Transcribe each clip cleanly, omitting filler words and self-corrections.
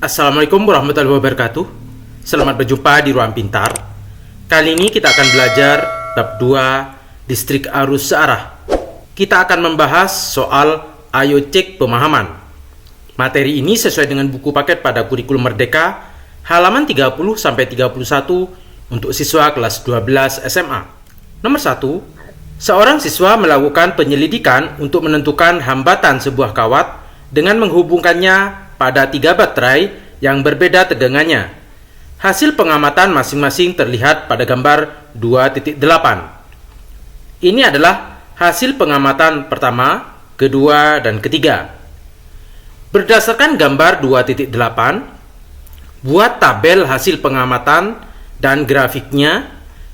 Assalamualaikum warahmatullahi wabarakatuh. Selamat berjumpa di Ruang Pintar. Kali ini kita akan belajar bab 2 distrik arus searah. Kita akan membahas soal ayo cek pemahaman. Materi ini sesuai dengan buku paket pada kurikulum Merdeka halaman 30 sampai 31 untuk siswa kelas 12 SMA. Nomor 1, seorang siswa melakukan penyelidikan untuk menentukan hambatan sebuah kawat dengan menghubungkannya pada 3 baterai yang berbeda tegangannya. Hasil pengamatan masing-masing terlihat pada gambar 2.8. Ini adalah hasil pengamatan pertama, kedua, dan ketiga. Berdasarkan gambar 2.8, buat tabel hasil pengamatan dan grafiknya,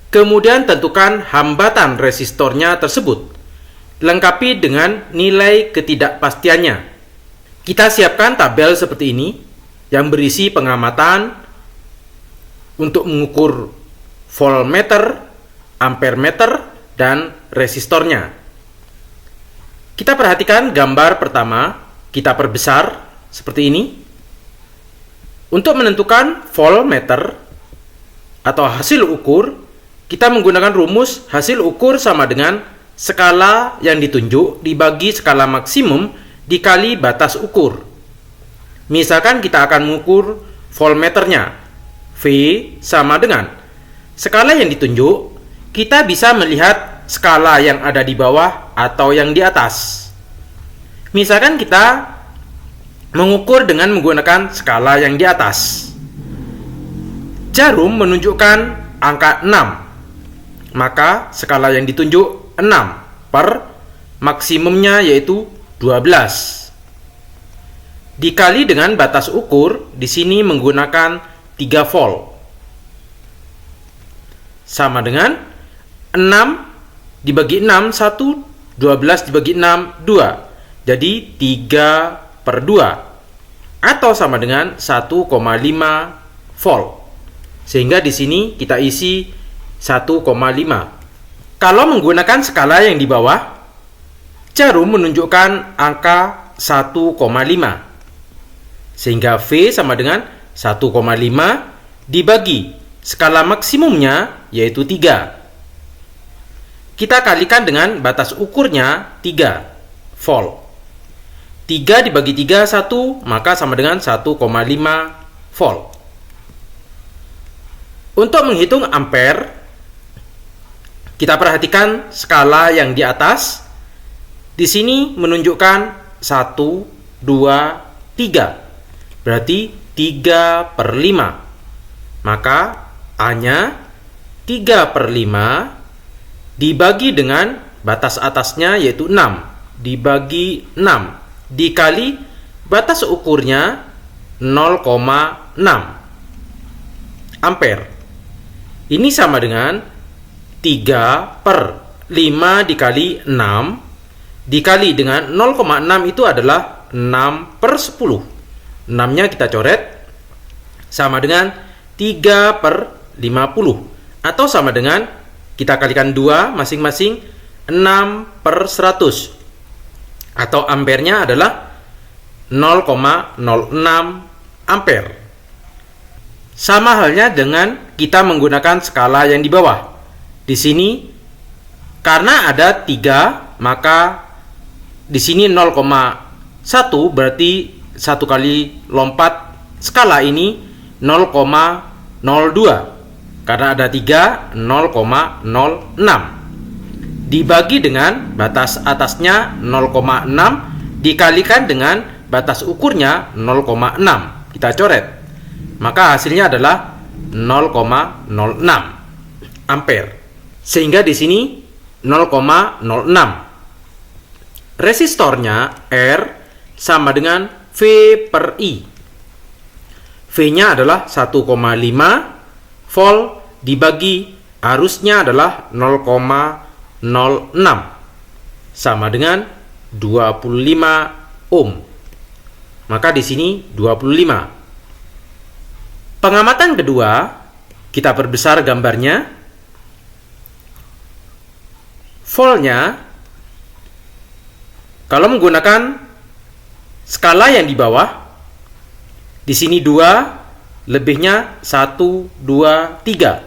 kemudian tentukan hambatan resistornya tersebut. Lengkapi dengan nilai ketidakpastiannya. Kita siapkan tabel seperti ini yang berisi pengamatan untuk mengukur voltmeter, ampermeter, dan resistornya. Kita perhatikan gambar pertama, kita perbesar seperti ini. Untuk menentukan voltmeter atau hasil ukur, kita menggunakan rumus hasil ukur sama dengan skala yang ditunjuk dibagi skala maksimum dikali batas ukur. Misalkan kita akan mengukur voltmeternya, V sama dengan skala yang ditunjuk. Kita bisa melihat skala yang ada di bawah atau yang di atas. Misalkan kita mengukur dengan menggunakan skala yang di atas. Jarum menunjukkan angka 6, maka skala yang ditunjuk 6 per maksimumnya yaitu 12. Dikali dengan batas ukur, di sini menggunakan 3 volt. Sama dengan 6 dibagi 6, 1, 12 dibagi 6, 2. Jadi 3 per 2. Atau sama dengan 1,5 volt. Sehingga di sini kita isi 1,5. Kalau menggunakan skala yang di bawah, jarum menunjukkan angka 1,5. Sehingga V sama dengan 1,5 dibagi skala maksimumnya yaitu 3. Kita kalikan dengan batas ukurnya 3 volt. 3 dibagi 3, 1, maka sama dengan 1,5 volt. Untuk menghitung ampere, kita perhatikan skala yang di atas. Di sini menunjukkan 1, 2, 3. Berarti 3 per 5. Maka A-nya 3 per 5 dibagi dengan batas atasnya yaitu 6. Dibagi 6. Dikali batas ukurnya 0,6 ampere. Ini sama dengan 3 per 5 dikali 6 dikali dengan 0,6 itu adalah 6 per 10. 6-nya kita coret sama dengan 3 per 50. Atau sama dengan kita kalikan 2 masing-masing 6 per 100. Atau ampernya adalah 0,06 ampere. Sama halnya dengan kita menggunakan skala yang di bawah. Di sini karena ada 3, maka di sini 0,1 berarti 1 kali lompat skala ini 0,02. Karena ada 3, 0,06. Dibagi dengan batas atasnya 0,6 dikalikan dengan batas ukurnya 0,6. Kita coret. Maka hasilnya adalah 0,06 ampere. Sehingga di sini 0,06. Resistornya R sama dengan V per I. V-nya adalah 1,5 volt dibagi arusnya adalah 0,06 sama dengan 25 ohm. Maka di sini 25. Pengamatan kedua, kita perbesar gambarnya. Voltnya kalau menggunakan skala yang di bawah, Di sini 2, lebihnya 1, 2, 3.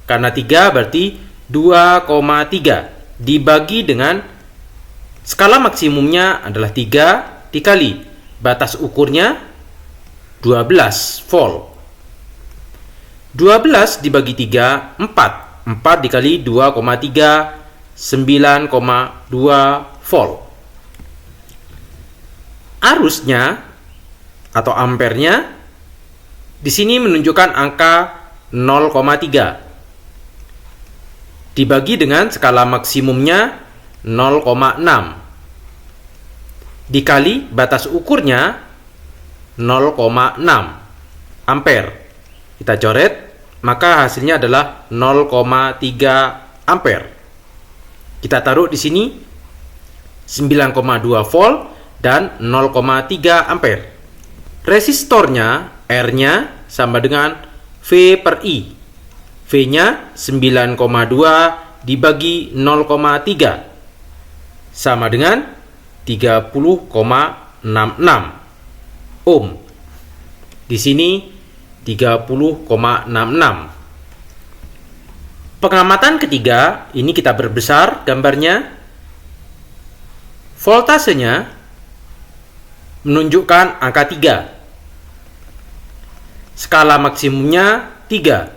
Karena 3 berarti 2,3 dibagi dengan skala maksimumnya adalah 3 dikali batas ukurnya 12 volt. 12 dibagi 3, 4. 4 dikali 2,3, 9,2 volt. Arusnya atau ampernya di sini menunjukkan angka 0,3 dibagi dengan skala maksimumnya 0,6 dikali batas ukurnya 0,6 ampere. Kita coret, maka hasilnya adalah 0,3 ampere. Kita taruh di sini 9,2 volt dan 0,3 ampere. Resistornya R-nya sama dengan V per I. V-nya 9,2 dibagi 0,3 sama dengan 30,66 ohm. Di sini 30,66. Pengamatan ketiga, ini kita perbesar gambarnya. Voltasenya menunjukkan angka 3. Skala maksimumnya 3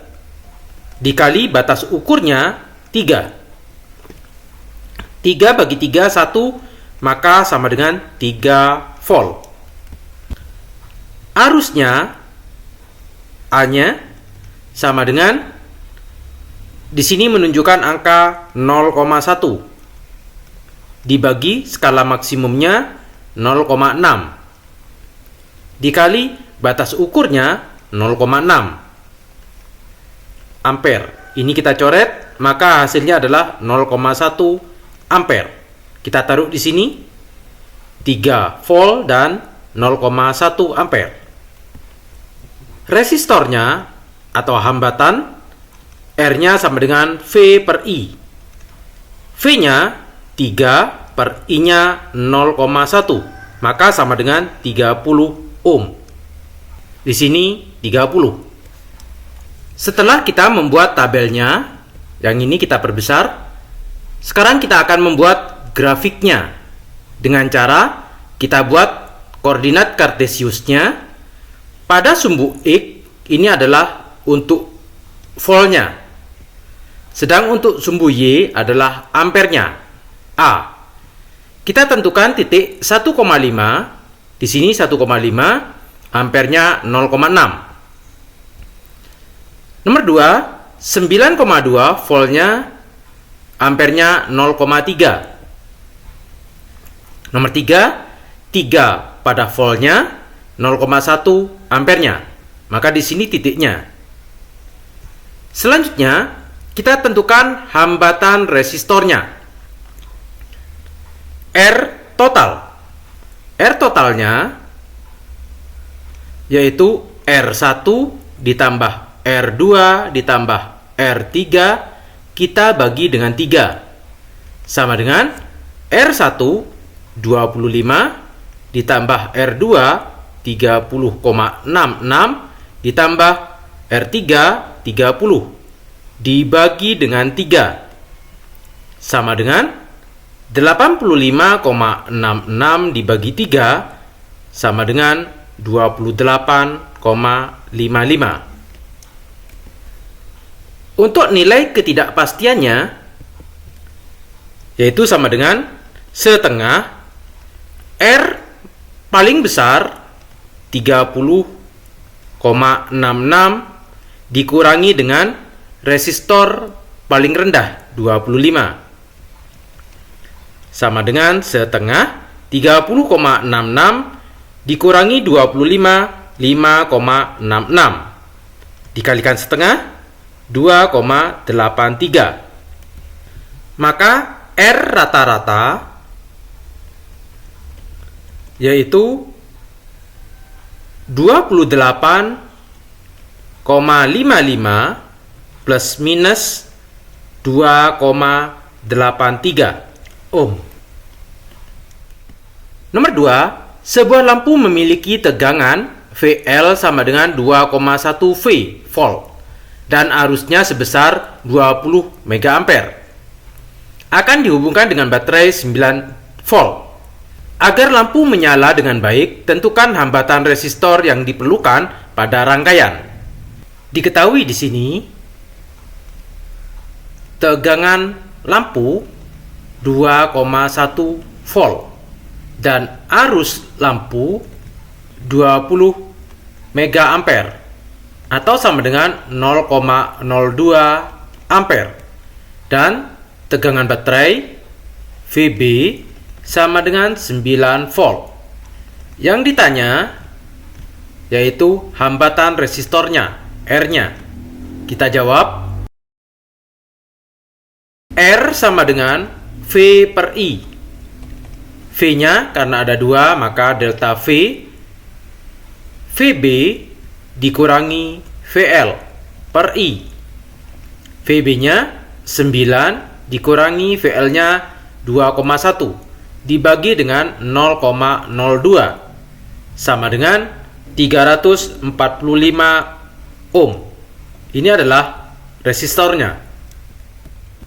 dikali batas ukurnya 3. 3 bagi 3, 1, maka sama dengan 3 volt. Arusnya A-nya sama dengan, di sini menunjukkan angka 0,1 dibagi skala maksimumnya 0,6 dikali batas ukurnya 0,6 ampere. Ini kita coret, maka hasilnya adalah 0,1 ampere. Kita taruh di sini 3 volt dan 0,1 ampere. Resistornya atau hambatan R-nya sama dengan V per I. V-nya 3 per I-nya 0,1, maka sama dengan 30 ohm. Di sini 30. Setelah kita membuat tabelnya, yang ini kita perbesar. Sekarang kita akan membuat grafiknya dengan cara kita buat koordinat kartesiusnya. Pada sumbu X ini adalah untuk voltnya, sedang untuk sumbu Y adalah ampernya A. Kita tentukan titik 1,5, di sini 1,5, ampernya 0,6. Nomor 2, 9,2 voltnya, ampernya 0,3. Nomor 3, 3 pada voltnya, 0,1 ampernya. Maka di sini titiknya. Selanjutnya, kita tentukan hambatan resistornya. R total. R totalnya yaitu R1 ditambah R2 ditambah R3 kita bagi dengan 3. Sama dengan R1 25 ditambah R2 30,66 ditambah R3 30 dibagi dengan 3 sama dengan 85,66 dibagi 3 sama dengan 28,55. Untuk nilai ketidakpastiannya yaitu sama dengan setengah R paling besar 30,66 dikurangi dengan resistor paling rendah 25 sama dengan setengah 30,66 dikurangi 25, 5,66 dikalikan setengah 2,83. Maka R rata-rata yaitu 28,55 plus minus 2,83 ohm. Nomor 2, sebuah lampu memiliki tegangan VL sama dengan 2,1 V volt dan arusnya sebesar 20 mA. Akan dihubungkan dengan baterai 9 volt. Agar lampu menyala dengan baik, tentukan hambatan resistor yang diperlukan pada rangkaian. Diketahui di sini, tegangan lampu 2,1 volt dan arus lampu 20 mA atau sama dengan 0,02 ampere, dan tegangan baterai VB sama dengan 9 volt. Yang ditanya yaitu hambatan resistornya, R-nya. Kita jawab R sama dengan V per I. V-nya karena ada 2 maka delta V VB dikurangi VL per I. VB-nya 9 dikurangi VL-nya 2,1 dibagi dengan 0,02 sama dengan 345 ohm. Ini adalah resistornya.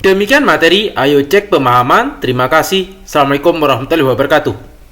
Demikian materi Ayo Cek Pemahaman. Terima kasih. Assalamualaikum warahmatullahi wabarakatuh.